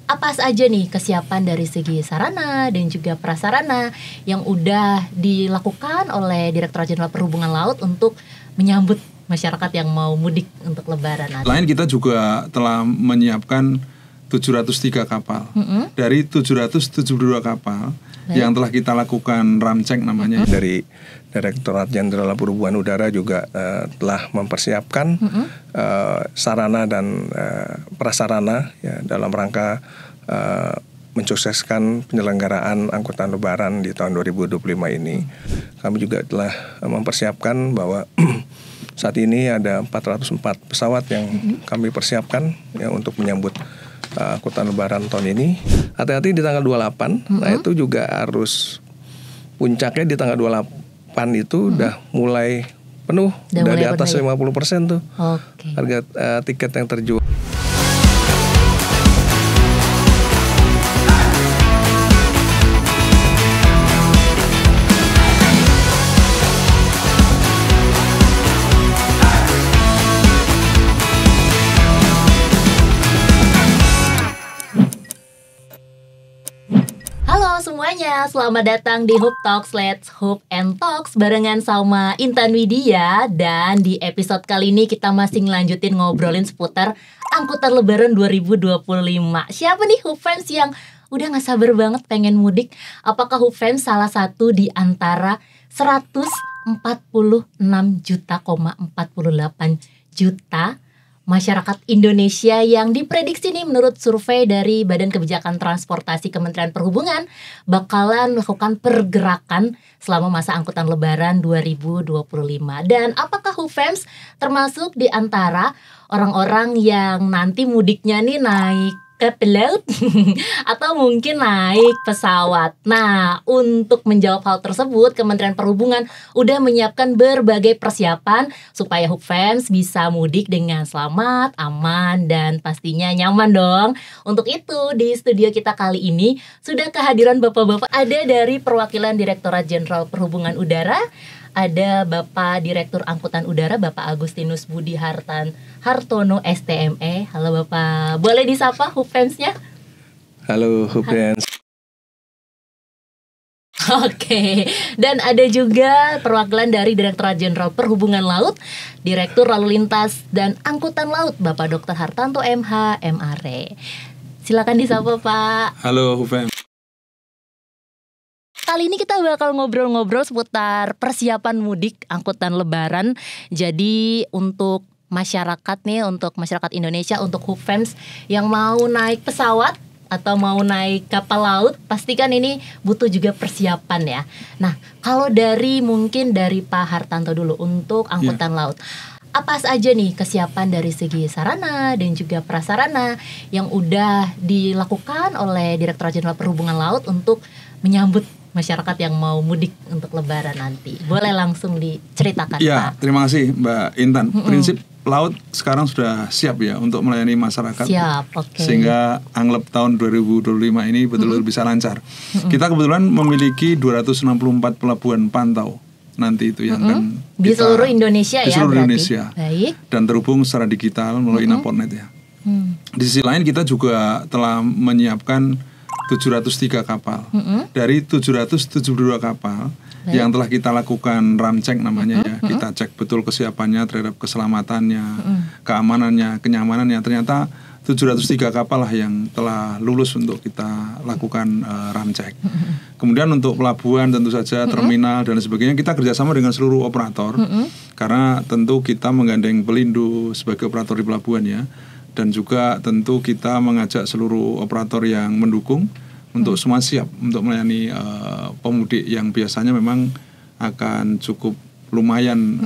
apa saja nih kesiapan dari segi sarana dan juga prasarana yang udah dilakukan oleh Direktorat Jenderal Perhubungan Laut untuk menyambut masyarakat yang mau mudik untuk Lebaran nanti? Selain kita juga telah menyiapkan 703 kapal dari 772 kapal yang telah kita lakukan ramcek namanya. Dari Direktorat Jenderal Perhubungan Udara juga telah mempersiapkan sarana dan prasarana ya, dalam rangka mensukseskan penyelenggaraan angkutan Lebaran di tahun 2025 ini. Kami juga telah mempersiapkan bahwa saat ini ada 404 pesawat yang kami persiapkan ya, untuk menyambut angkutan Lebaran tahun ini. Hati-hati di tanggal 28, nah itu juga harus puncaknya di tanggal 28 itu udah mulai penuh, udah di atas 50% tuh harga tiket yang terjual. Semuanya, selamat datang di Hoop Talks, Let's Hoop and Talks barengan sama Intan Widya. Dan di episode kali ini kita masih ngelanjutin ngobrolin seputar angkutan Lebaran 2025. Siapa nih Hoop fans yang udah gak sabar banget pengen mudik? Apakah Hoop fans salah satu di antara 146,48 juta masyarakat Indonesia yang diprediksi nih menurut survei dari Badan Kebijakan Transportasi Kementerian Perhubungan bakalan melakukan pergerakan selama masa angkutan Lebaran 2025. Dan apakah Hoop fans termasuk di antara orang-orang yang nanti mudiknya nih naik ke laut atau mungkin naik pesawat? Nah, untuk menjawab hal tersebut, Kementerian Perhubungan udah menyiapkan berbagai persiapan supaya Hoop fans bisa mudik dengan selamat, aman, dan pastinya nyaman dong. Untuk itu, di studio kita kali ini sudah kehadiran bapak-bapak. Ada dari perwakilan Direktorat Jenderal Perhubungan Udara, ada Bapak Direktur Angkutan Udara, Bapak Agustinus Budi Hartono STME. Halo Bapak, boleh disapa Hoop fans-nya? Halo Hoop fans. Oke, dan ada juga perwakilan dari Direktorat Jenderal Perhubungan Laut, Direktur Lalu Lintas dan Angkutan Laut, Bapak Dr. Hartanto MH, MAre. Silakan disapa Pak. Halo Hoop fans. Kali ini kita bakal ngobrol-ngobrol seputar persiapan mudik angkutan Lebaran. Jadi untuk masyarakat nih, untuk masyarakat Indonesia, untuk Hoop fans yang mau naik pesawat atau mau naik kapal laut, pastikan ini butuh juga persiapan ya. Nah, kalau mungkin dari Pak Hartanto dulu untuk angkutan laut. Apa saja nih kesiapan dari segi sarana dan juga prasarana yang udah dilakukan oleh Direktorat Jenderal Perhubungan Laut untuk menyambut masyarakat yang mau mudik untuk Lebaran nanti? Boleh langsung diceritakan Ya, Pak. terima kasih Mbak Intan. Prinsip laut sekarang sudah siap ya untuk melayani masyarakat. Siap, oke. Sehingga anglep tahun 2025 ini betul-betul bisa lancar. Kita kebetulan memiliki 264 pelabuhan pantau nanti itu yang akan di seluruh Indonesia di seluruh Indonesia. Baik. Dan terhubung secara digital melalui Napornet ya. Di sisi lain kita juga telah menyiapkan 703 kapal dari 772 kapal yang telah kita lakukan ramcek namanya ya. Kita cek betul kesiapannya terhadap keselamatannya, keamanannya, kenyamanannya. Ternyata 703 kapal lah yang telah lulus untuk kita lakukan ramcek. Kemudian untuk pelabuhan tentu saja, terminal dan sebagainya kita kerjasama dengan seluruh operator. Karena tentu kita menggandeng Pelindo sebagai operator di pelabuhan ya. Dan juga tentu kita mengajak seluruh operator yang mendukung untuk semua siap untuk melayani pemudik yang biasanya memang akan cukup lumayan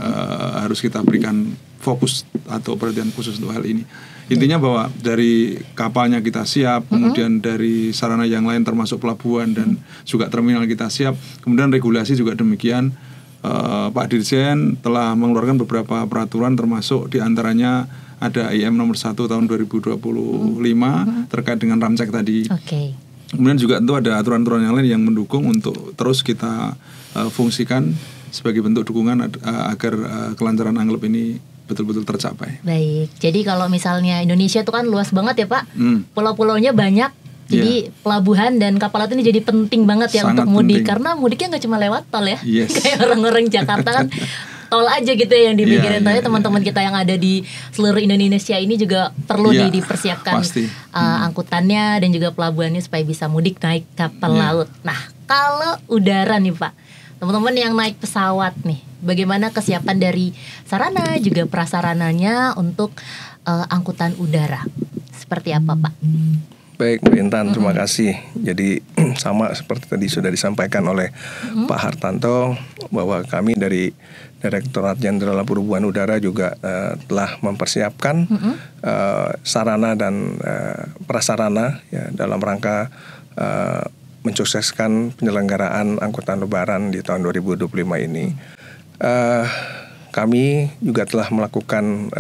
harus kita berikan fokus atau perhatian khusus untuk hal ini. Intinya bahwa dari kapalnya kita siap, kemudian dari sarana yang lain termasuk pelabuhan dan juga terminal kita siap, kemudian regulasi juga demikian. Pak Dirjen telah mengeluarkan beberapa peraturan termasuk diantaranya ada IM nomor 1 tahun 2025 terkait dengan ramcek tadi. Kemudian juga tentu ada aturan-aturan yang lain yang mendukung untuk terus kita fungsikan sebagai bentuk dukungan agar kelancaran anglep ini betul-betul tercapai. Baik, jadi kalau misalnya Indonesia itu kan luas banget ya Pak, pulau-pulaunya banyak, Jadi pelabuhan dan kapal laut ini jadi penting banget ya Sangat untuk mudik, penting. karena mudiknya nggak cuma lewat tol ya. Yes. Kayak orang-orang Jakarta kan tol aja gitu ya yang dipikirin. Tapi teman-teman kita yang ada di seluruh Indonesia ini juga perlu dipersiapkan angkutannya dan juga pelabuhannya supaya bisa mudik naik kapal laut. Nah, kalau udara nih Pak, teman-teman yang naik pesawat nih, bagaimana kesiapan dari sarana juga prasarananya untuk angkutan udara? Seperti apa Pak? Baik Mbak Intan, terima kasih. Jadi sama seperti tadi sudah disampaikan oleh Pak Hartanto, bahwa kami dari Direktorat Jenderal Perhubungan Udara juga telah mempersiapkan sarana dan prasarana ya, dalam rangka mensukseskan penyelenggaraan angkutan lebaran di tahun 2025 ini. Kami juga telah melakukan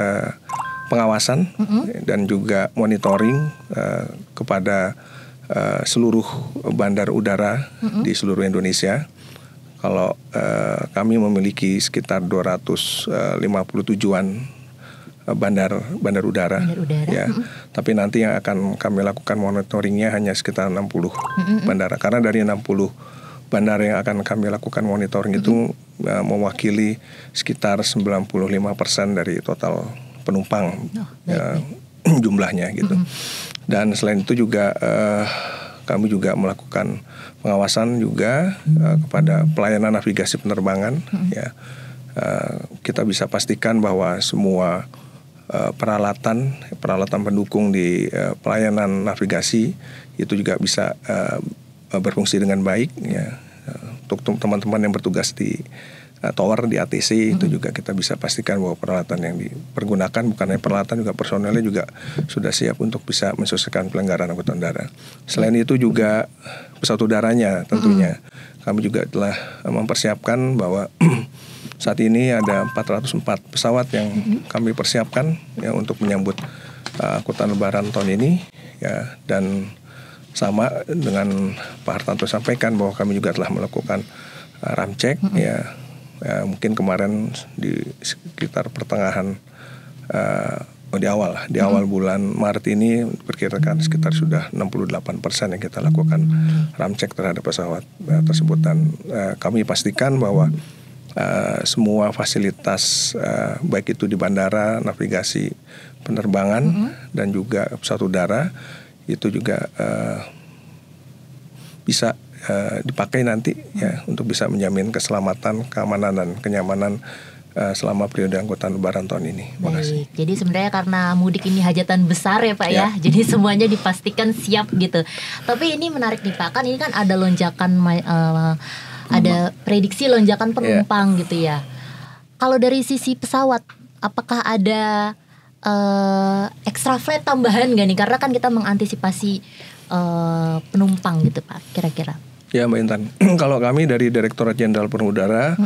pengawasan dan juga monitoring kepada seluruh bandar udara di seluruh Indonesia. Kalau kami memiliki sekitar 250 tujuan bandar udara. Ya. Tapi nanti yang akan kami lakukan monitoringnya hanya sekitar 60 bandara, karena dari 60 bandara yang akan kami lakukan monitoring itu mewakili sekitar 95% dari total penumpang jumlahnya gitu. Dan selain itu juga kami juga melakukan pengawasan juga kepada pelayanan navigasi penerbangan. Ya, kita bisa pastikan bahwa semua peralatan pendukung di pelayanan navigasi itu juga bisa berfungsi dengan baik. Ya, untuk teman-teman yang bertugas di tower di ATC itu juga kita bisa pastikan bahwa peralatan yang dipergunakan, bukan hanya peralatan, juga personelnya juga sudah siap untuk bisa mensukseskan pelanggaran angkutan udara. Selain itu juga pesawat udaranya tentunya kami juga telah mempersiapkan bahwa saat ini ada 404 pesawat yang kami persiapkan ya untuk menyambut angkutan lebaran tahun ini ya. Dan sama dengan Pak Hartanto sampaikan bahwa kami juga telah melakukan ramcek ya. Mungkin kemarin di sekitar pertengahan di awal bulan Maret ini perkirakan sekitar sudah 68% yang kita lakukan ramcek terhadap pesawat tersebut. Dan kami pastikan bahwa semua fasilitas baik itu di bandara, navigasi penerbangan dan juga pesawat udara itu juga bisa dipakai nanti ya untuk bisa menjamin keselamatan, keamanan dan kenyamanan selama periode angkutan lebaran tahun ini. Baik. Jadi sebenarnya karena mudik ini hajatan besar ya Pak ya. Jadi semuanya dipastikan siap gitu. Tapi ini menarik nih Pak, kan ini kan ada lonjakan ada prediksi lonjakan penumpang gitu ya. Kalau dari sisi pesawat, apakah ada extra flight tambahan nggak nih? Karena kan kita mengantisipasi penumpang gitu Pak, kira-kira. Ya Mbak Intan, kalau kami dari Direktorat Jenderal Perhubungan Udara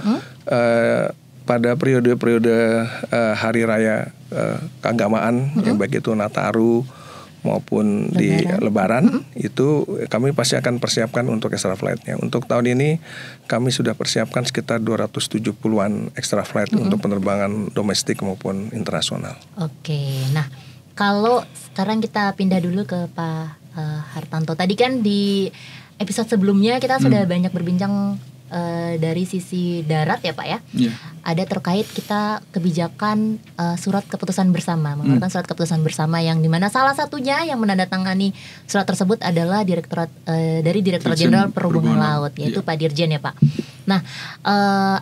pada periode-periode hari raya keagamaan, yang baik itu Nataru maupun di Lebaran, itu kami pasti akan persiapkan untuk extra flight-nya. Untuk tahun ini kami sudah persiapkan sekitar 270-an extra flight untuk penerbangan domestik maupun internasional. Oke, nah kalau sekarang kita pindah dulu ke Pak Hartanto. Tadi kan di episode sebelumnya kita sudah banyak berbincang dari sisi darat ya Pak ya. Ada terkait kita kebijakan surat keputusan bersama, mengeluarkan surat keputusan bersama yang dimana salah satunya yang menandatangani surat tersebut adalah dari Direktorat Jenderal Perhubungan Laut, yaitu Pak Dirjen ya Pak. Nah,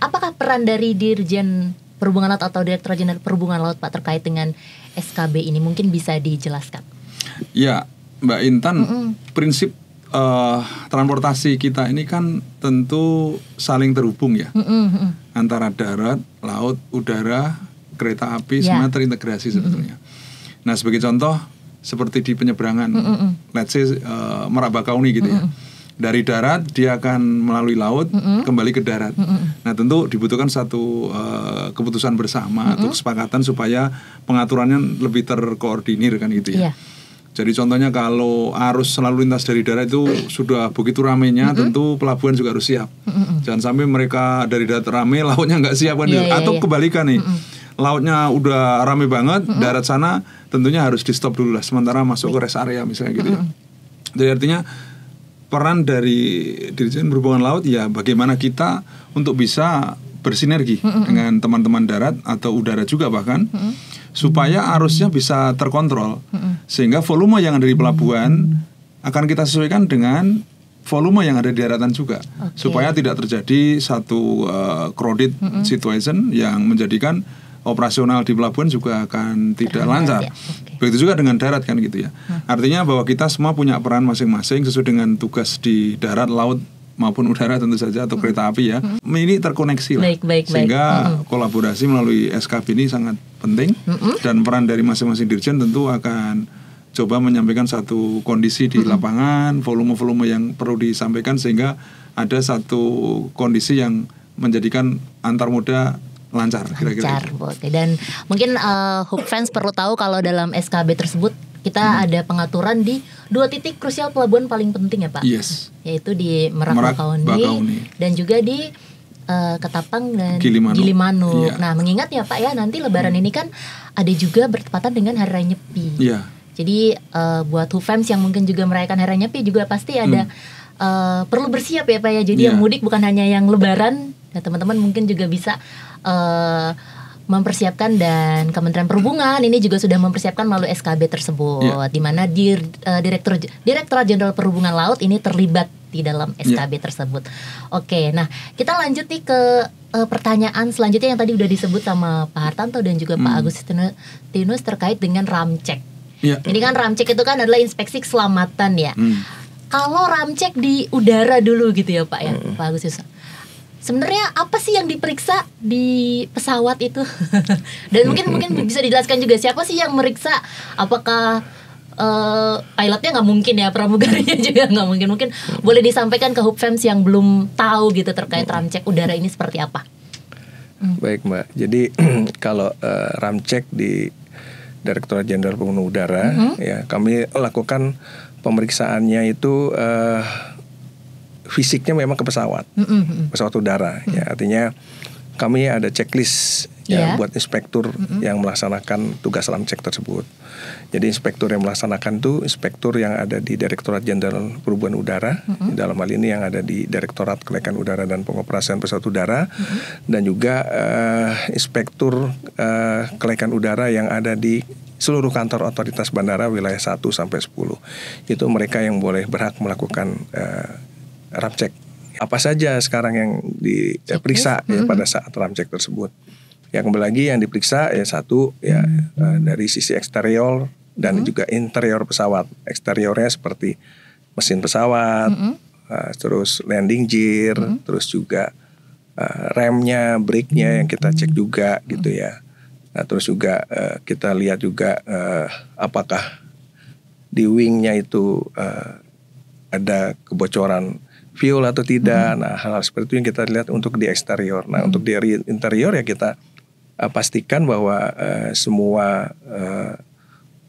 apakah peran dari Dirjen Perhubungan Laut atau Direktorat Jenderal Perhubungan Laut Pak terkait dengan SKB ini, mungkin bisa dijelaskan? Ya Mbak Intan, prinsip transportasi kita ini kan tentu saling terhubung ya, antara darat, laut, udara, kereta api, semua terintegrasi sebetulnya. Nah sebagai contoh seperti di penyeberangan, let's say Merak Bakauni gitu ya, dari darat dia akan melalui laut kembali ke darat. Nah tentu dibutuhkan satu keputusan bersama atau kesepakatan supaya pengaturannya lebih terkoordinir kan gitu ya. Jadi contohnya kalau arus selalu lintas dari darat itu sudah begitu ramainya, tentu pelabuhan juga harus siap. Jangan sampai mereka dari darat ramai, lautnya nggak siap kan. Atau kebalikan nih, lautnya udah ramai banget, darat sana tentunya harus di stop dulu lah, sementara masuk ke rest area misalnya gitu ya. Jadi artinya peran dari Dirjen Perhubungan Laut ya bagaimana kita untuk bisa bersinergi dengan teman-teman darat atau udara juga bahkan supaya arusnya bisa terkontrol sehingga volume yang ada di pelabuhan akan kita sesuaikan dengan volume yang ada di daratan juga supaya tidak terjadi satu crowded situation yang menjadikan operasional di pelabuhan juga akan tidak lancar. Begitu juga dengan darat kan gitu ya. Artinya bahwa kita semua punya peran masing-masing sesuai dengan tugas di darat, laut maupun udara tentu saja atau kereta api ya. Ini terkoneksi lah. Sehingga kolaborasi melalui SKB ini sangat penting dan peran dari masing-masing dirjen tentu akan coba menyampaikan satu kondisi di lapangan, volume-volume yang perlu disampaikan sehingga ada satu kondisi yang menjadikan antar moda lancar kira-kira. Oke. Dan mungkin Hope Fans perlu tahu kalau dalam SKB tersebut kita ada pengaturan di 2 titik krusial pelabuhan paling penting ya Pak. Yes. Yaitu di Merak Bakauheni dan juga di Ketapang dan Gilimanuk. Nah, mengingat ya Pak ya nanti Lebaran ini kan ada juga bertepatan dengan Hari Raya Nyepi. Iya. Jadi buat Hope Fans yang mungkin juga merayakan Hari Raya Nyepi juga pasti ada perlu bersiap ya Pak ya. Jadi yang mudik bukan hanya yang Lebaran. Nah, teman-teman mungkin juga bisa mempersiapkan dan Kementerian Perhubungan ini juga sudah mempersiapkan melalui SKB tersebut di mana Direktorat Jenderal Perhubungan Laut ini terlibat di dalam SKB tersebut. Oke, nah kita lanjut nih ke pertanyaan selanjutnya yang tadi udah disebut sama Pak Hartanto dan juga Pak Agustinus terkait dengan ramcek. Ini kan ramcek itu kan adalah inspeksi keselamatan ya. Kalau ramcek di udara dulu gitu ya Pak ya, Pak Agustinus. Sebenarnya apa sih yang diperiksa di pesawat itu? Dan mungkin bisa dijelaskan juga siapa sih yang meriksa? Apakah pilotnya nggak mungkin ya, pramugarinya juga nggak mungkin. Mungkin boleh disampaikan ke Hope Fans yang belum tahu gitu terkait ramcek udara ini seperti apa? Baik Mbak, jadi kalau ramcek di Direktorat Jenderal Perhubungan Udara ya kami lakukan pemeriksaannya itu fisiknya memang ke pesawat udara ya, artinya kami ada checklist ya buat inspektur yang melaksanakan tugas ramcek tersebut. Jadi inspektur yang melaksanakan itu inspektur yang ada di Direktorat Jenderal Perhubungan Udara, dalam hal ini yang ada di Direktorat Kelaikan Udara dan Pengoperasian Pesawat Udara, dan juga inspektur kelaikan udara yang ada di seluruh kantor otoritas bandara wilayah 1 sampai 10. Itu mereka yang boleh berhak melakukan ramcek. Apa saja sekarang yang diperiksa ya pada saat ramcek tersebut? Ya kembali lagi yang diperiksa ya satu ya dari sisi eksterior dan juga interior pesawat. Eksteriornya seperti mesin pesawat, terus landing gear, terus juga remnya, brake-nya yang kita cek juga gitu ya. Nah terus juga kita lihat juga apakah di wing-nya itu ada kebocoran fuel atau tidak. Nah hal-hal seperti itu yang kita lihat untuk di eksterior. Nah untuk di interior ya kita pastikan bahwa semua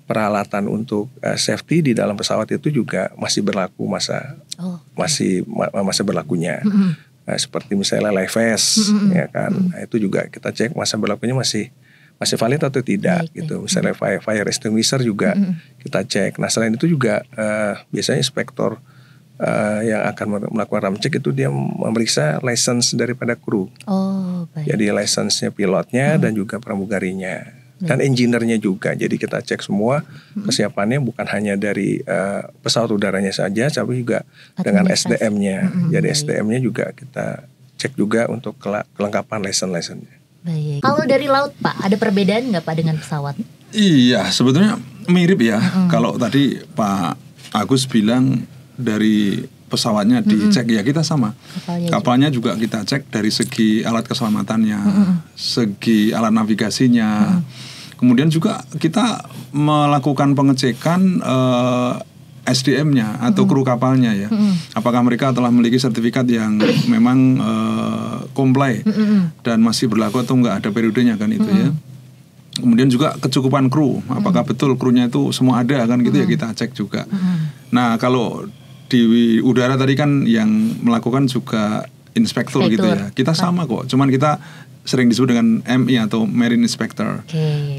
peralatan untuk safety di dalam pesawat itu juga masih berlaku masa berlakunya. Seperti misalnya life vest ya kan. Nah, itu juga kita cek masa berlakunya masih valid atau tidak gitu. Misalnya fire extinguisher juga kita cek. Nah selain itu juga biasanya inspektor yang akan melakukan ramcek itu dia memeriksa license daripada kru. Jadi license-nya pilotnya dan juga pramugarinya dan engineer-nya juga. Jadi kita cek semua kesiapannya bukan hanya dari pesawat udaranya saja, tapi juga dengan SDM-nya. Jadi SDM-nya juga kita cek juga untuk kelengkapan license-nya. Baik. Kalau dari laut Pak, ada perbedaan nggak Pak dengan pesawat? Iya, sebetulnya mirip ya. Kalau tadi Pak Agus bilang dari pesawatnya dicek ya kita sama. Kapalnya juga kita cek dari segi alat keselamatannya, segi alat navigasinya. Kemudian juga kita melakukan pengecekan SDM-nya atau kru kapalnya ya. Apakah mereka telah memiliki sertifikat yang memang comply dan masih berlaku atau enggak, ada periodenya kan itu ya. Kemudian juga kecukupan kru, apakah betul krunya itu semua ada kan gitu ya kita cek juga. Nah kalau di udara tadi kan yang melakukan juga inspektur gitu ya. Kita sama kok, cuman kita sering disebut dengan MI atau Marine Inspector.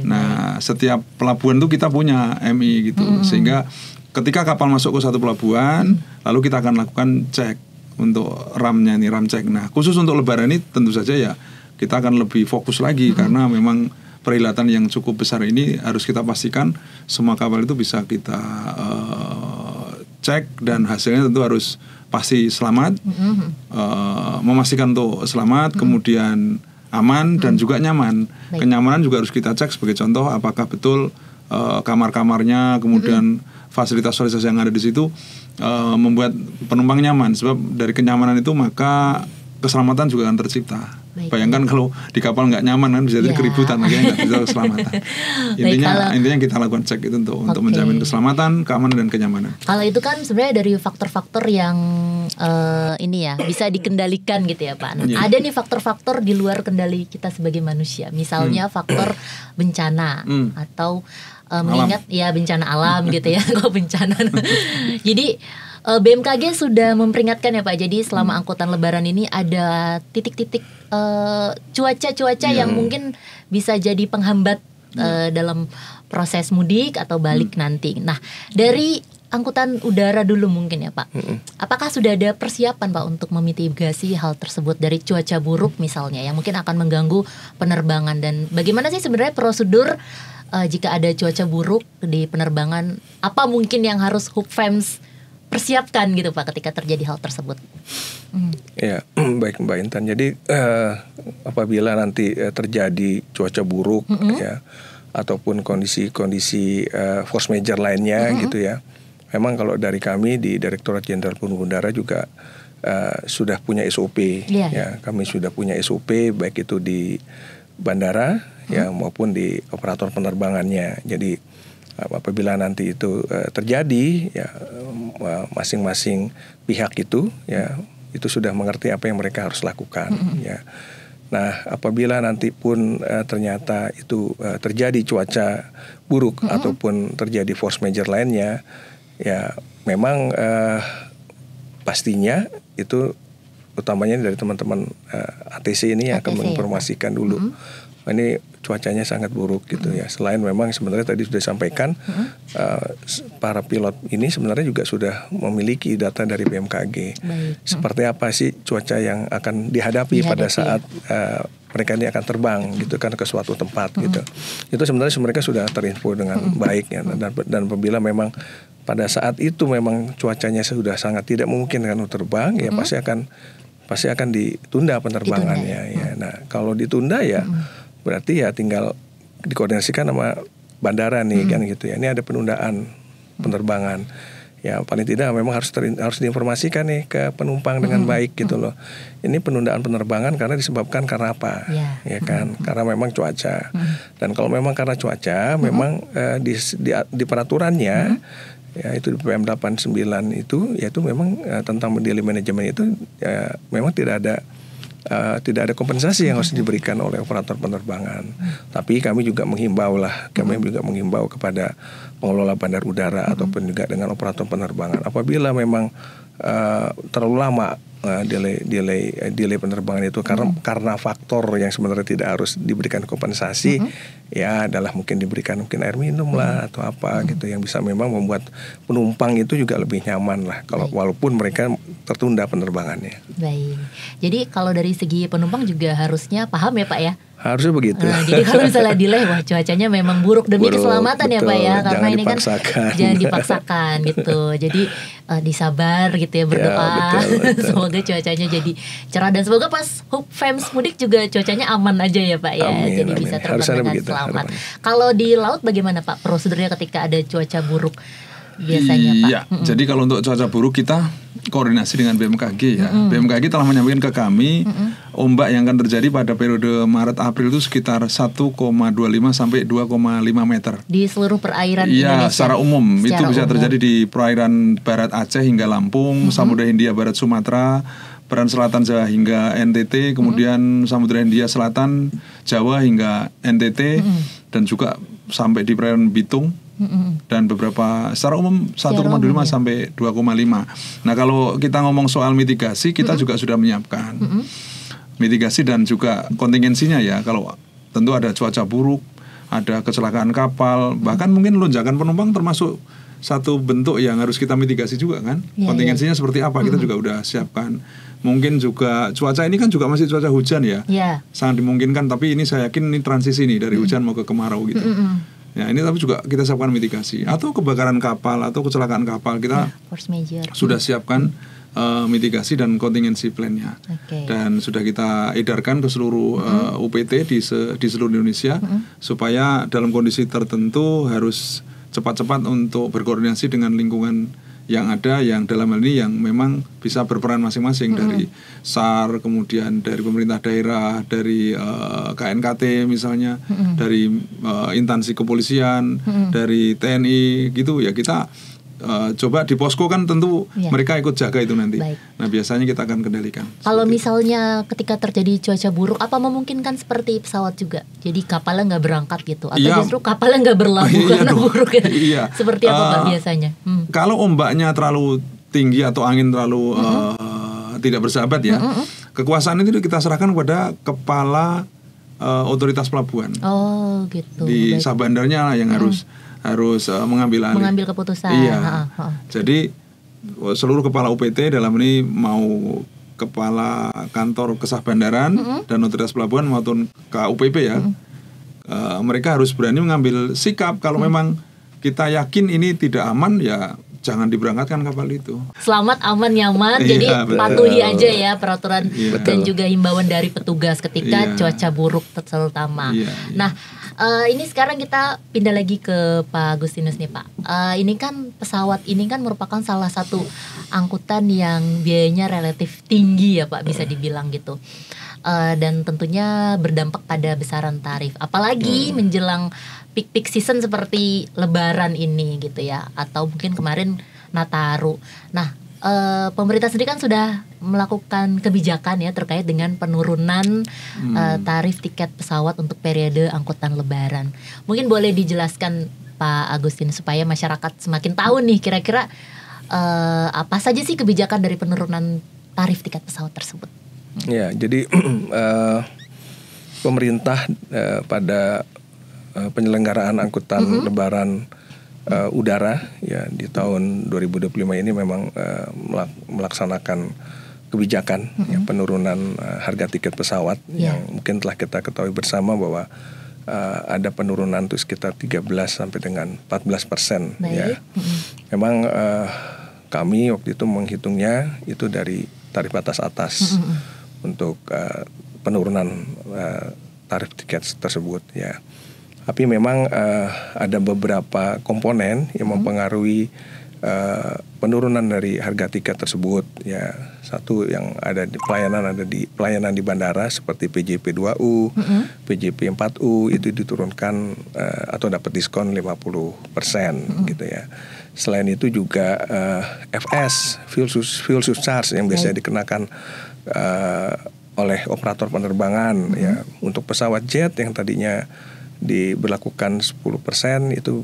Nah setiap pelabuhan tuh kita punya MI gitu, sehingga ketika kapal masuk ke satu pelabuhan, lalu kita akan lakukan cek untuk RAM-nya nih, RAM cek. Nah, khusus untuk Lebaran ini tentu saja ya kita akan lebih fokus lagi karena memang perhelatan yang cukup besar ini harus kita pastikan semua kapal itu bisa kita cek dan hasilnya tentu harus pasti selamat, memastikan untuk selamat, kemudian aman dan juga nyaman. Baik. Kenyamanan juga harus kita cek sebagai contoh apakah betul kamar-kamarnya, kemudian fasilitas-fasilitas yang ada di situ membuat penumpang nyaman. Sebab dari kenyamanan itu maka keselamatan juga akan tercipta. Baik. Bayangkan kalau di kapal nggak nyaman kan bisa jadi keributan, akhirnya nggak bisa keselamatan. Intinya kita lakukan cek itu untuk menjamin keselamatan, keamanan dan kenyamanan. Kalau itu kan sebenarnya dari faktor-faktor yang ini ya bisa dikendalikan gitu ya Pak. Nah, ada nih faktor-faktor di luar kendali kita sebagai manusia. Misalnya faktor bencana atau mengingat ya bencana alam gitu ya. Kok bencana. Jadi BMKG sudah memperingatkan ya Pak. Jadi selama angkutan Lebaran ini ada titik-titik cuaca yang mungkin bisa jadi penghambat dalam proses mudik atau balik nanti. Nah, dari angkutan udara dulu mungkin ya Pak. Apakah sudah ada persiapan Pak untuk memitigasi hal tersebut dari cuaca buruk misalnya yang mungkin akan mengganggu penerbangan, dan bagaimana sih sebenarnya prosedur jika ada cuaca buruk di penerbangan? Apa mungkin yang harus Hubfems persiapkan gitu Pak ketika terjadi hal tersebut? Ya, baik Mbak Intan. Jadi apabila nanti terjadi cuaca buruk ya ataupun kondisi-kondisi force majeure lainnya gitu ya. Memang kalau dari kami di Direktorat Jenderal Perhubungan Udara juga sudah punya SOP ya. Kami sudah punya SOP baik itu di bandara ya maupun di operator penerbangannya. Jadi apabila nanti itu terjadi ya masing-masing pihak itu ya itu sudah mengerti apa yang mereka harus lakukan ya. Nah, apabila nanti pun ternyata itu terjadi cuaca buruk ataupun terjadi force majeure lainnya ya memang pastinya itu utamanya dari teman-teman ATC ini yang akan menginformasikan dulu. Ini cuacanya sangat buruk gitu ya. Selain memang sebenarnya tadi sudah disampaikan para pilot ini sebenarnya juga sudah memiliki data dari BMKG. Seperti apa sih cuaca yang akan dihadapi pada saat mereka ini akan terbang gitu kan ke suatu tempat gitu. Itu sebenarnya mereka sudah terinfo dengan baik ya. Dan apabila memang pada saat itu memang cuacanya sudah sangat tidak memungkinkan untuk terbang ya pasti akan ditunda penerbangannya ya. Nah, kalau ditunda ya berarti ya tinggal dikoordinasikan sama bandara nih kan gitu ya. Ini ada penundaan penerbangan. Ya paling tidak memang harus diinformasikan nih ke penumpang dengan baik gitu loh. Ini penundaan penerbangan karena disebabkan karena apa? Ya kan? Karena memang cuaca. Dan kalau memang karena cuaca, memang di peraturannya ya itu di PM 89 itu yaitu memang tentang daily management itu ya, memang tidak ada kompensasi yang harus diberikan oleh operator penerbangan. Tapi kami juga menghimbau kepada pengelola bandar udara ataupun juga dengan operator penerbangan. Apabila memang terlalu lama delay penerbangan itu karena faktor yang sebenarnya tidak harus diberikan kompensasi, ya adalah mungkin diberikan air minum lah atau apa gitu yang bisa memang membuat penumpang itu juga lebih nyaman lah kalau walaupun mereka tertunda penerbangannya. Baik. Jadi kalau dari segi penumpang juga harusnya paham ya Pak ya. Harusnya begitu. Jadi kalau misalnya delay, wah cuacanya memang buruk demi keselamatan ya Pak ya, karena ini kan jangan dipaksakan gitu. Jadi disabar gitu ya, berdoa betul. Semoga cuacanya jadi cerah dan semoga pas Hubfems mudik juga cuacanya aman aja ya Pak ya. Amin, jadi bisa terbang dengan selamat. Kalau di laut bagaimana Pak prosedurnya ketika ada cuaca buruk biasanya Pak? Iya, jadi kalau untuk cuaca buruk kita koordinasi dengan BMKG ya. BMKG telah menyampaikan ke kami ombak yang akan terjadi pada periode Maret-April itu sekitar 1,25 sampai 2,5 meter. Di seluruh perairan Indonesia? Iya, secara umum. Itu bisa terjadi di perairan barat Aceh hingga Lampung, Samudra Hindia Barat Sumatera, perairan selatan Jawa hingga NTT, kemudian Samudra Hindia Selatan Jawa hingga NTT, dan juga sampai di perairan Bitung. Dan beberapa secara umum 1,25 sampai 2,5. Nah kalau kita ngomong soal mitigasi, kita juga sudah menyiapkan mitigasi dan juga kontingensinya ya. Kalau tentu ada cuaca buruk, ada kecelakaan kapal, bahkan mungkin lonjakan penumpang termasuk satu bentuk yang harus kita mitigasi juga kan. Kontingensinya seperti apa kita juga udah siapkan. Mungkin juga cuaca ini kan juga masih cuaca hujan ya. Sangat dimungkinkan, tapi ini saya yakin ini transisi nih dari hujan mau ke kemarau gitu. Ya ini tapi juga kita siapkan mitigasi. Atau kebakaran kapal atau kecelakaan kapal kita force major. Sudah siapkan mitigasi dan kontingensi plan-nya. Dan sudah kita edarkan ke seluruh UPT di seluruh Indonesia supaya dalam kondisi tertentu harus cepat-cepat untuk berkoordinasi dengan lingkungan yang ada, yang dalam hal ini yang memang bisa berperan masing-masing dari SAR, kemudian dari pemerintah daerah, dari KNKT misalnya, dari instansi kepolisian, dari TNI gitu ya. Kita coba di posko kan tentu mereka ikut jaga itu nanti. Nah biasanya kita akan kendalikan. Kalau misalnya ketika terjadi cuaca buruk, apa memungkinkan seperti pesawat juga? Jadi kapalnya nggak berangkat gitu? Atau justru kapalnya nggak berlabuh karena buruk ya? Seperti apa Pak biasanya? Kalau ombaknya terlalu tinggi atau angin terlalu tidak bersahabat ya, kekuasaan itu kita serahkan kepada kepala otoritas pelabuhan. Oh gitu. Di sah bandarnya lah yang harus mengambil alih. Mengambil keputusan. Iya. Jadi seluruh kepala UPT dalam ini mau kepala kantor kesah bandaran dan otoritas pelabuhan maupun KUPP ya, mereka harus berani mengambil sikap kalau memang kita yakin ini tidak aman ya jangan diberangkatkan kapal itu. Selamat, aman, nyaman. Jadi patuhi aja ya peraturan dan juga himbauan dari petugas ketika cuaca buruk terutama. Nah, ini sekarang kita pindah lagi ke Pak Agustinus nih Pak. Ini kan pesawat ini kan merupakan salah satu angkutan yang biayanya relatif tinggi ya Pak, bisa dibilang gitu. Dan tentunya berdampak pada besaran tarif. Apalagi menjelang peak season seperti Lebaran ini gitu ya, atau mungkin kemarin Nataru. Nah, pemerintah sendiri kan sudah melakukan kebijakan ya terkait dengan penurunan tarif tiket pesawat untuk periode angkutan Lebaran. Mungkin boleh dijelaskan Pak Agustin supaya masyarakat semakin tahu nih kira-kira apa saja sih kebijakan dari penurunan tarif tiket pesawat tersebut. Ya, jadi pemerintah pada penyelenggaraan angkutan Lebaran udara ya di tahun 2025 ini memang melaksanakan kebijakan ya, penurunan harga tiket pesawat yang mungkin telah kita ketahui bersama bahwa ada penurunan itu sekitar 13 sampai dengan 14% ya. Memang kami waktu itu menghitungnya itu dari tarif batas atas untuk penurunan tarif tiket tersebut ya. Tapi memang ada beberapa komponen yang mempengaruhi penurunan dari harga tiket tersebut ya. Satu yang ada di pelayanan di bandara seperti PJP 2U, PJP 4U itu diturunkan atau dapat diskon 50% gitu ya. Selain itu juga FS fuel surcharge yang biasanya dikenakan oleh operator penerbangan ya untuk pesawat jet yang tadinya diberlakukan 10% itu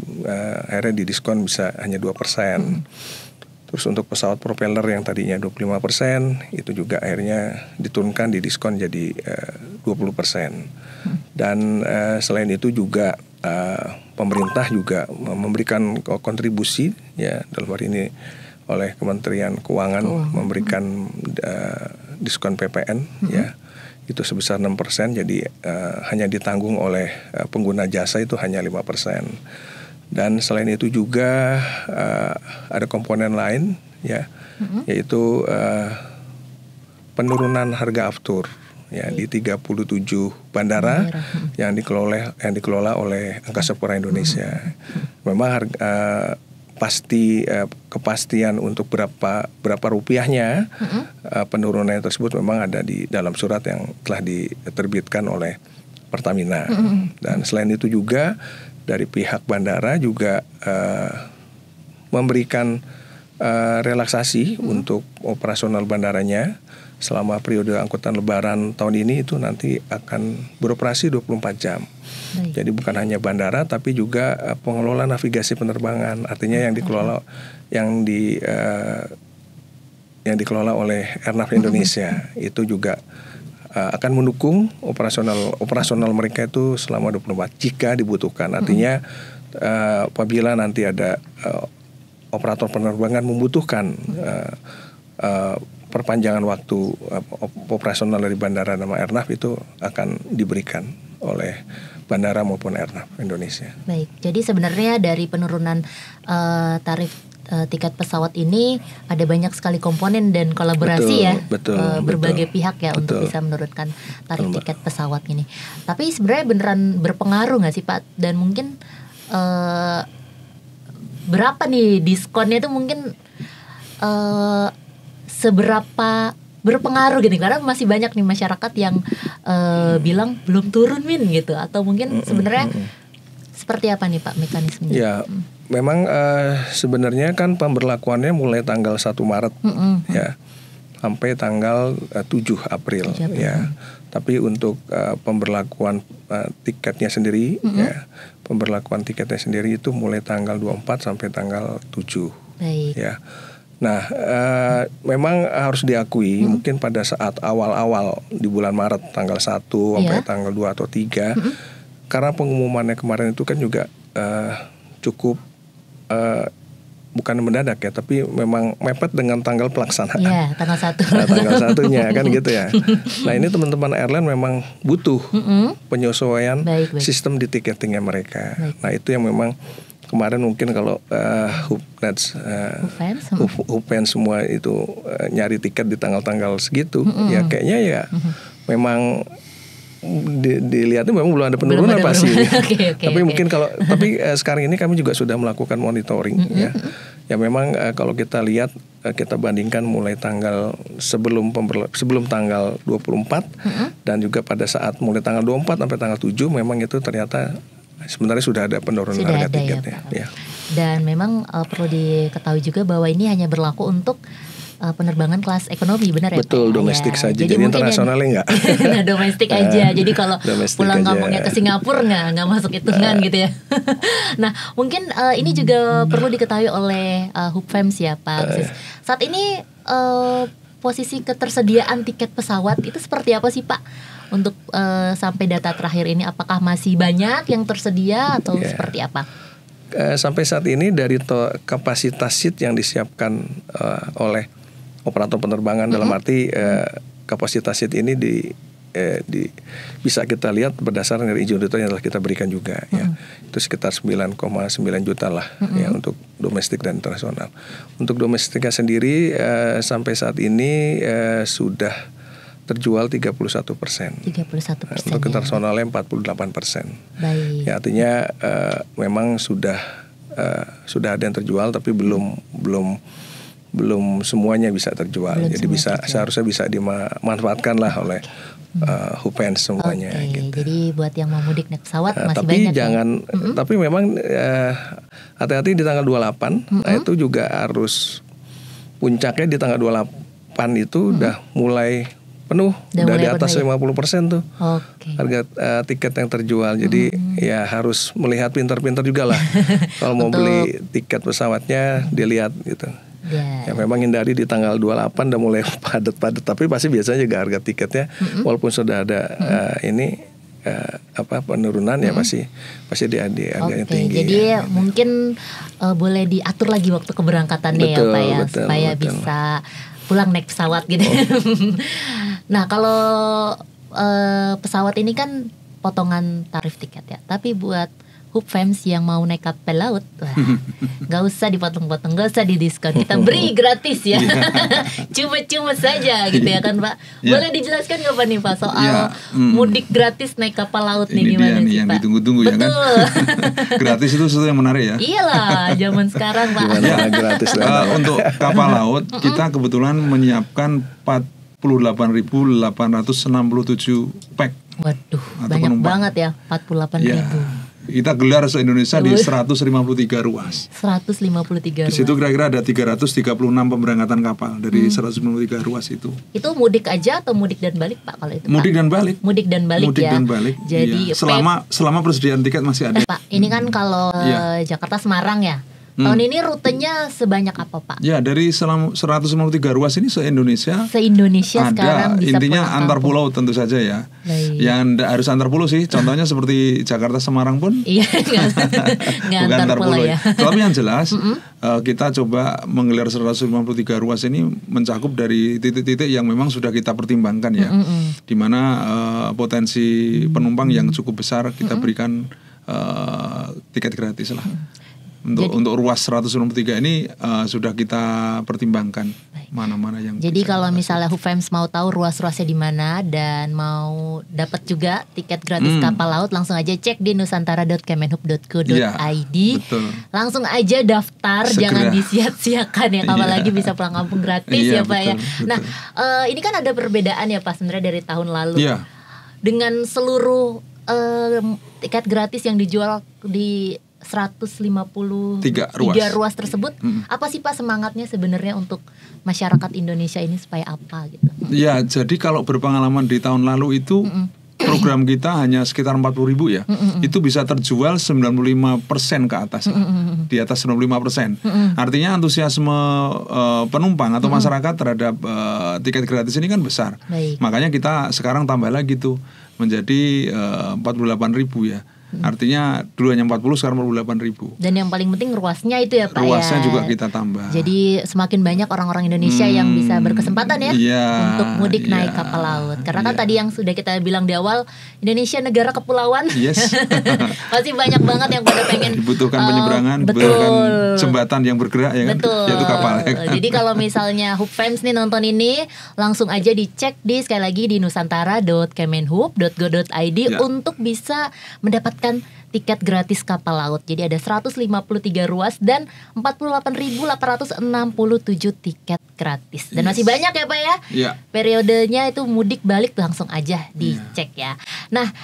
akhirnya didiskon bisa hanya 2%. Terus untuk pesawat propeller yang tadinya 25% itu juga akhirnya diturunkan didiskon jadi 20%. Dan selain itu juga pemerintah juga memberikan kontribusi ya dalam hal ini oleh Kementerian Keuangan memberikan diskon PPN ya. Itu sebesar 6%, jadi hanya ditanggung oleh pengguna jasa itu hanya 5%. Dan selain itu juga ada komponen lain ya, yaitu penurunan harga aftur ya di 37 bandara yang dikelola oleh Angkasa Pura Indonesia. Memang kepastian untuk berapa rupiahnya penurunan tersebut memang ada di dalam surat yang telah diterbitkan oleh Pertamina. Dan selain itu juga dari pihak bandara juga memberikan relaksasi untuk operasional bandaranya selama periode angkutan Lebaran tahun ini itu nanti akan beroperasi 24 jam. Jadi bukan hanya bandara tapi juga pengelola navigasi penerbangan, artinya yang dikelola oleh Airnav Indonesia itu juga akan mendukung operasional mereka itu selama 24 jika dibutuhkan. Artinya apabila nanti ada operator penerbangan membutuhkan perpanjangan waktu operasional dari bandara nama Airnav, itu akan diberikan oleh bandara maupun Airnav Indonesia. Baik, jadi sebenarnya dari penurunan tarif tiket pesawat ini ada banyak sekali komponen dan kolaborasi berbagai pihak ya untuk bisa menurunkan tarif tiket pesawat ini. Tapi sebenarnya beneran berpengaruh nggak sih Pak? Dan mungkin berapa nih diskonnya itu mungkin seberapa berpengaruh gitu, karena masih banyak nih masyarakat yang bilang belum turun Min gitu, atau mungkin sebenarnya seperti apa nih Pak mekanismenya? Ya, memang sebenarnya kan pemberlakuannya mulai tanggal 1 Maret ya sampai tanggal 7 April ya. Tapi untuk pemberlakuan tiketnya sendiri ya, pemberlakuan tiketnya sendiri itu mulai tanggal 24 sampai tanggal 7. Baik. Ya. Nah, memang harus diakui mungkin pada saat awal-awal di bulan Maret tanggal 1 sampai tanggal 2 atau 3 karena pengumumannya kemarin itu kan juga cukup bukan mendadak ya, tapi memang mepet dengan tanggal pelaksanaan. Iya, tanggal 1. Nah, tanggal 1-nya kan gitu ya. Nah, ini teman-teman airline memang butuh penyesuaian sistem di tiketingnya mereka. Nah, itu yang memang kemarin mungkin kalau Hupens semua itu nyari tiket di tanggal-tanggal segitu, ya kayaknya ya memang dilihatnya memang belum ada penurunan pasti. Tapi mungkin tapi sekarang ini kami juga sudah melakukan monitoring ya. Ya memang kalau kita lihat kita bandingkan mulai tanggal sebelum tanggal 24 dan juga pada saat mulai tanggal 24 sampai tanggal 7 memang itu ternyata sebenarnya sudah ada penurunan harga tiketnya. Ya. Dan memang perlu diketahui juga bahwa ini hanya berlaku untuk penerbangan kelas ekonomi, benar ya Pak? Betul, domestik saja. Jadi internasionalnya enggak. Nah, domestik aja. Jadi kalau pulang kampungnya ke Singapura nggak masuk hitungan gitu ya. Nah, mungkin ini juga perlu diketahui oleh Hupfems ya Pak. Saat ini posisi ketersediaan tiket pesawat itu seperti apa sih Pak? Untuk sampai data terakhir ini, apakah masih banyak yang tersedia atau seperti apa? Sampai saat ini dari kapasitas seat yang disiapkan oleh operator penerbangan dalam arti kapasitas seat ini bisa kita lihat berdasarkan dari izin yang telah kita berikan juga ya. Itu sekitar 9,9 juta lah ya untuk domestik dan internasional. Untuk domestiknya sendiri sampai saat ini sudah terjual 31%. 31%. Untuk internasionalnya 48%. Baik. Ya, artinya memang sudah ada yang terjual tapi belum semuanya bisa terjual. Jadi seharusnya bisa dimanfaatkan lah oleh Hupens semuanya. Gitu. Jadi buat yang mau mudik naik pesawat masih tapi banyak. Jangan, tapi memang hati-hati di tanggal 28. Nah, itu juga harus puncaknya di tanggal 28 itu udah mulai penuh, udah di atas 50% tuh harga tiket yang terjual. Jadi ya harus melihat pintar-pintar juga lah. Kalau mau beli tiket pesawatnya dilihat gitu. Ya memang hindari di tanggal 28 udah mulai padat-padat, tapi pasti biasanya juga harga tiketnya walaupun sudah ada penurunan ya pasti di harga yang tinggi. Jadi mungkin boleh diatur lagi waktu keberangkatannya ya Pak ya, supaya bisa pulang naik pesawat gitu. Nah, kalau pesawat ini kan potongan tarif tiket ya. Tapi buat Hupfems yang mau naik kapal laut, nggak usah dipotong-potong, nggak usah didiskon, kita beri gratis ya. Cuma-cuma saja gitu ya kan Pak. Boleh dijelaskan nggak Pak nih Pak soal mudik gratis naik kapal laut nih, gimana sih yang Pak? Ditunggu-tunggu ya kan. Gratis itu sesuatu yang menarik ya. Iyalah, zaman sekarang Pak. Gratis untuk kapal laut kita kebetulan menyiapkan 48.867 pack. Waduh, banyak penumpang. Banget ya, 48.000. Kita gelar se-Indonesia di 153 ruas. 153 ruas. Di situ kira-kira ada 336 pemberangkatan kapal dari 153 ruas itu. Itu mudik aja atau mudik dan balik Pak kalau itu? Mudik dan balik. Mudik dan balik mudik ya. Dan balik. Jadi selama persediaan tiket masih ada. Pak, ini kan kalau Jakarta Semarang ya. Tahun ini rutenya sebanyak apa, Pak? Ya, dari 153 ruas ini se-Indonesia Se-Indonesia ada. sekarang bisa Intinya pulang antar kampung. pulau tentu saja ya. Baik. Yang nggak harus antar pulau sih. Contohnya seperti Jakarta Semarang pun Iya, nggak bukan antar pulau ya. Tapi yang jelas kita coba menggelar 153 ruas ini mencakup dari titik-titik yang memang sudah kita pertimbangkan ya. Di mana potensi penumpang yang cukup besar kita berikan tiket gratis lah. Untuk ruas 193 ini sudah kita pertimbangkan mana-mana yang. Jadi kalau misalnya HUFEMS mau tahu ruas-ruasnya di mana dan mau dapat juga tiket gratis kapal laut, langsung aja cek di nusantara.kemenhub.go.id. Betul. Langsung aja daftar, Segera. jangan disiat-siakan ya, apalagi bisa pulang kampung gratis ya Pak ya. Betul. Nah, ini kan ada perbedaan ya Pak sebenarnya dari tahun lalu. Iya. Dengan seluruh tiket gratis yang dijual di 153 ruas tersebut, apa sih Pak semangatnya sebenarnya untuk masyarakat Indonesia ini supaya apa gitu? Ya, jadi kalau berpengalaman di tahun lalu itu program kita hanya sekitar 40.000 ya. Itu bisa terjual 95% ke atas. Di atas 95%. Artinya antusiasme penumpang atau masyarakat terhadap tiket gratis ini kan besar. Baik. Makanya kita sekarang tambah lagi tuh menjadi 48.000 ya. Artinya dulu hanya 40, sekarang 48.000. Dan yang paling penting ruasnya itu ya Pak. Ruasnya ya. juga kita tambah. Jadi semakin banyak orang-orang Indonesia yang bisa berkesempatan ya untuk mudik naik kapal laut. Karena kan tadi yang sudah kita bilang di awal, Indonesia negara kepulauan. Yes. Masih banyak banget yang pada pengen dibutuhkan penyeberangan, betul. dibutuhkan jembatan yang bergerak ya kan. Betul. Yaitu kapal ya kan? Jadi kalau misalnya HUFEMS nih nonton ini, langsung aja dicek sekali lagi di nusantara.kemenhub.go.id untuk bisa mendapatkan tiket gratis kapal laut. Jadi ada 153 ruas dan 48.867 tiket gratis. Dan masih banyak ya Pak ya. Iya. Periodenya itu mudik balik langsung aja dicek ya. Nah,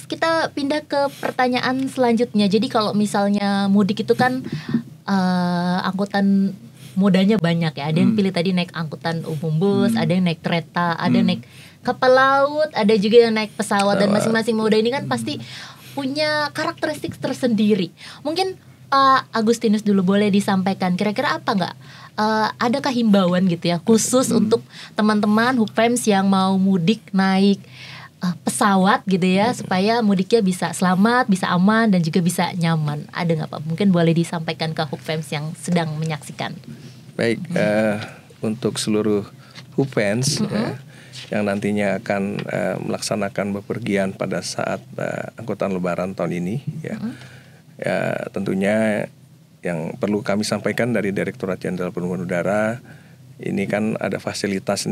kita pindah ke pertanyaan selanjutnya. Jadi kalau misalnya mudik itu kan angkutan modanya banyak ya. Ada yang pilih tadi naik angkutan umum bus, ada yang naik kereta, ada yang naik kapal laut, ada juga yang naik pesawat. Dan masing-masing moda ini kan pasti punya karakteristik tersendiri. Mungkin Pak Agustinus dulu boleh disampaikan kira-kira apa nggak? Adakah himbauan gitu ya khusus untuk teman-teman HUFEMS yang mau mudik naik pesawat gitu ya, supaya mudiknya bisa selamat, bisa aman dan juga bisa nyaman? Ada nggak Pak? Mungkin boleh disampaikan ke HUFEMS yang sedang menyaksikan. Baik, untuk seluruh HUFEMS yang nantinya akan melaksanakan bepergian pada saat angkutan Lebaran tahun ini ya, tentunya yang perlu kami sampaikan dari Direktorat Jenderal Perhubungan Udara, ini kan ada fasilitas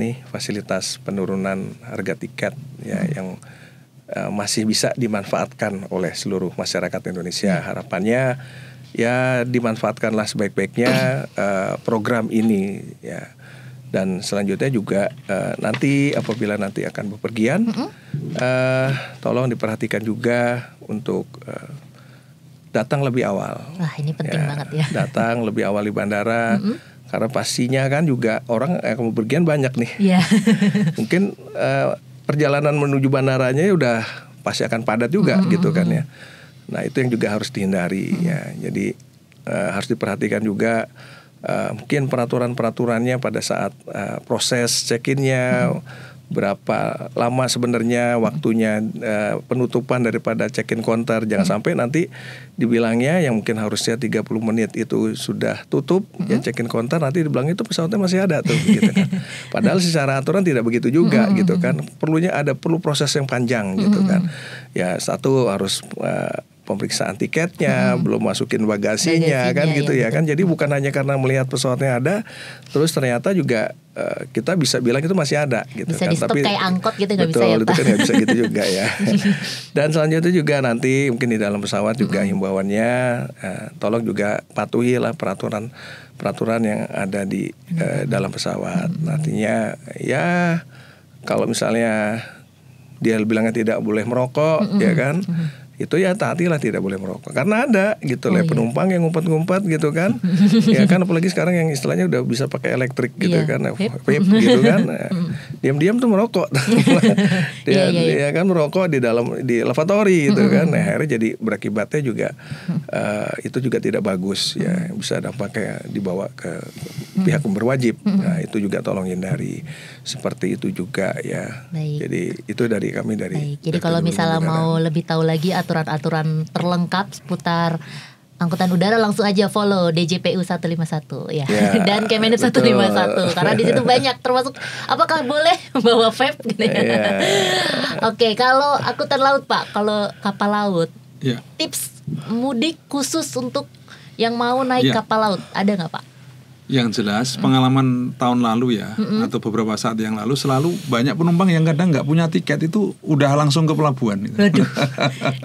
penurunan harga tiket ya yang masih bisa dimanfaatkan oleh seluruh masyarakat Indonesia. Harapannya ya dimanfaatkanlah sebaik-baiknya program ini ya. Dan selanjutnya juga nanti apabila nanti akan bepergian, tolong diperhatikan juga untuk datang lebih awal. Wah, ini penting banget ya. Datang lebih awal di bandara, karena pastinya kan juga orang yang bepergian banyak nih. Iya. Mungkin perjalanan menuju bandaranya udah pasti akan padat juga gitu kan ya. Nah itu yang juga harus dihindari ya. Jadi harus diperhatikan juga. Mungkin peraturan-peraturannya pada saat proses check-innya, berapa lama sebenarnya waktunya penutupan daripada check-in counter. Jangan sampai nanti dibilangnya yang mungkin harusnya 30 menit itu sudah tutup ya check-in counter, nanti dibilang itu pesawatnya masih ada tuh gitu kan. Padahal secara aturan tidak begitu juga gitu kan. Perlu proses yang panjang gitu kan. Ya satu harus pemeriksaan tiketnya, belum masukin bagasinya kan gitu ya kan. Jadi bukan hanya karena melihat pesawatnya ada, terus ternyata juga kita bisa bilang itu masih ada gitu bisa kan. di stop Tapi kayak angkot gitu nggak bisa betul, ya itu Pak? kan nggak bisa gitu juga ya. Dan selanjutnya juga nanti mungkin di dalam pesawat juga himbauannya, tolong juga patuhilah peraturan yang ada di dalam pesawat. Artinya ya kalau misalnya dia bilangnya tidak boleh merokok ya kan, itu ya taatilah tidak boleh merokok, karena ada gitu lah penumpang yang ngumpet-ngumpet gitu kan. Ya kan apalagi sekarang yang istilahnya udah bisa pakai elektrik gitu kan, vape gitu kan. diam-diam tuh merokok. Dia kan merokok di lavatory gitu kan. Nah, akhirnya jadi berakibatnya juga itu juga tidak bagus ya, bisa dampaknya dibawa ke pihak yang berwajib. Nah, itu juga tolong hindari seperti itu juga ya. Baik. Jadi itu dari kami dari. Jadi kalau misalnya mau lebih tahu lagi aturan-aturan terlengkap seputar angkutan udara, langsung aja follow DJPU 151 ya. Dan Kemenhub 151 karena di situ banyak, termasuk apakah boleh bawa vape gitu ya. Oke, kalau angkutan laut Pak, kalau kapal laut, tips mudik khusus untuk yang mau naik kapal laut ada nggak Pak? Yang jelas pengalaman tahun lalu ya, atau beberapa saat yang lalu, selalu banyak penumpang yang kadang nggak punya tiket itu udah langsung ke pelabuhan gitu. Waduh,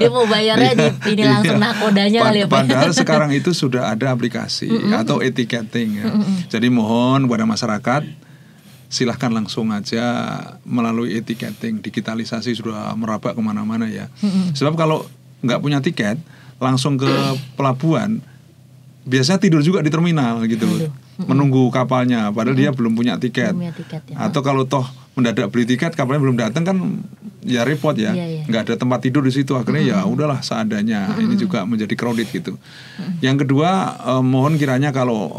dia mau bayarnya di ini langsung nakodanya kali ya Pak. Padahal sekarang itu sudah ada aplikasi atau e-ticketing ya. Jadi mohon kepada masyarakat, silahkan langsung aja melalui e-ticketing, digitalisasi sudah merabak kemana-mana ya. Sebab kalau nggak punya tiket langsung ke pelabuhan, biasanya tidur juga di terminal gitu. Menunggu kapalnya padahal dia belum punya tiket. Atau kalau toh mendadak beli tiket, kapalnya belum datang kan ya repot ya. Nggak ada tempat tidur di situ, akhirnya ya udahlah seadanya. Ini juga menjadi crowded gitu. Yang kedua, mohon kiranya kalau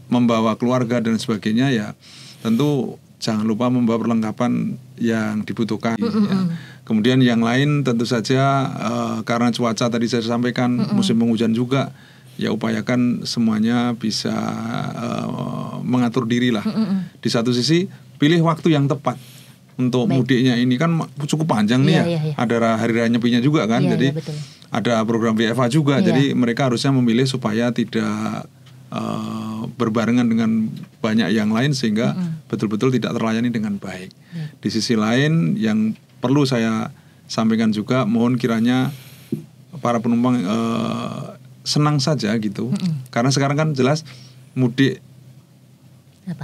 membawa keluarga dan sebagainya ya tentu jangan lupa membawa perlengkapan yang dibutuhkan ya. Kemudian yang lain tentu saja karena cuaca tadi saya sampaikan musim penghujan juga, ya upayakan semuanya bisa mengatur diri lah. Di satu sisi pilih waktu yang tepat untuk mudiknya, ini kan cukup panjang nih ya. Ada hari raya Nyepinya juga kan, jadi ada program WFH juga. Jadi mereka harusnya memilih supaya tidak berbarengan dengan banyak yang lain sehingga betul-betul tidak terlayani dengan baik. Di sisi lain yang perlu saya sampaikan juga, mohon kiranya para penumpang senang saja gitu. Karena sekarang kan jelas mudik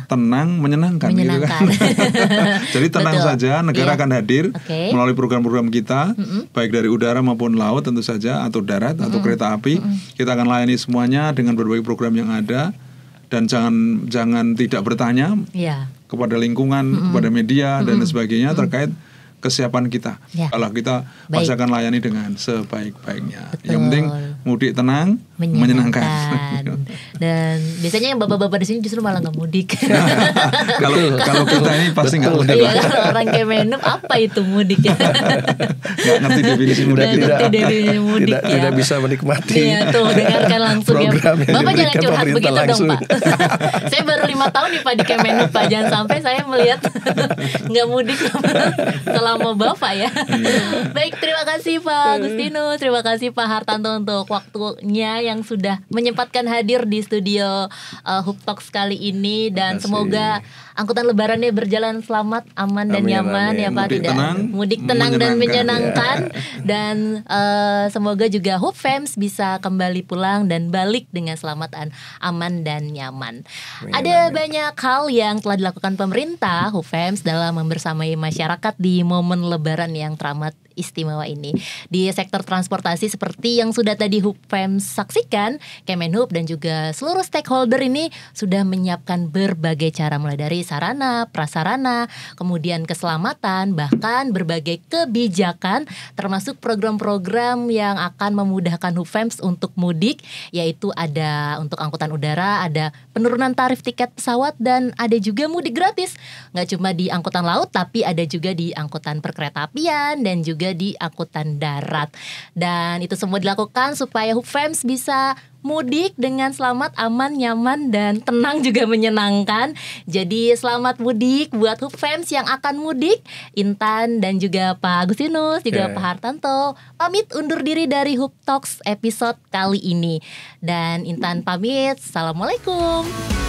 tenang, menyenangkan. Gitu kan. Jadi tenang saja, negara akan hadir melalui program-program kita, baik dari udara maupun laut tentu saja, atau darat atau kereta api. Kita akan layani semuanya dengan berbagai program yang ada, dan jangan tidak bertanya kepada lingkungan, kepada media dan sebagainya terkait kesiapan kita. Kalau kita pasti akan layani dengan sebaik-baiknya. Yang penting mudik tenang, menyenangkan. Dan biasanya yang bapak-bapak di sini justru malah nggak mudik. Kalau kita ini pasti nggak mudik. Orang Kemenhub apa itu mudik ya? Nggak ngerti definisi mudik. Tidak bisa menikmati. Iya tuh, dengarkan langsung ya. Bapak jangan curhat begitu dong Pak. Saya baru 5 tahun nih Pak di Kemenhub Pak. Jangan sampai saya melihat nggak mudik selama Bapak ya. Baik, terima kasih Pak Agustinus, terima kasih Pak Hartanto untuk waktunya yang sudah menyempatkan hadir di studio Hub Talks kali ini, dan semoga angkutan lebarannya berjalan selamat, aman dan nyaman ya Pak. Mudik tenang dan menyenangkan. Dan semoga juga Hub Fams bisa kembali pulang dan balik dengan selamat, aman dan nyaman. Ada banyak hal yang telah dilakukan pemerintah Hub Fams dalam membersamai masyarakat di momen lebaran yang teramat istimewa ini. Di sektor transportasi seperti yang sudah tadi Hub Fams saksikan, Kemenhub dan juga seluruh stakeholder ini sudah menyiapkan berbagai cara, mulai dari sarana, prasarana, kemudian keselamatan, bahkan berbagai kebijakan, termasuk program-program yang akan memudahkan Hub Fams untuk mudik, yaitu ada untuk angkutan udara, ada penurunan tarif tiket pesawat, dan ada juga mudik gratis. Nggak cuma di angkutan laut, tapi ada juga di angkutan perkeretaapian dan juga di angkutan darat. Dan itu semua dilakukan supaya Hub Fams bisa mudik dengan selamat, aman, nyaman, dan tenang juga menyenangkan. Jadi selamat mudik buat Hub Fams yang akan mudik. Intan dan juga Pak Agustinus, juga Pak Hartanto pamit undur diri dari Hub Talks episode kali ini. Dan Intan pamit, assalamualaikum.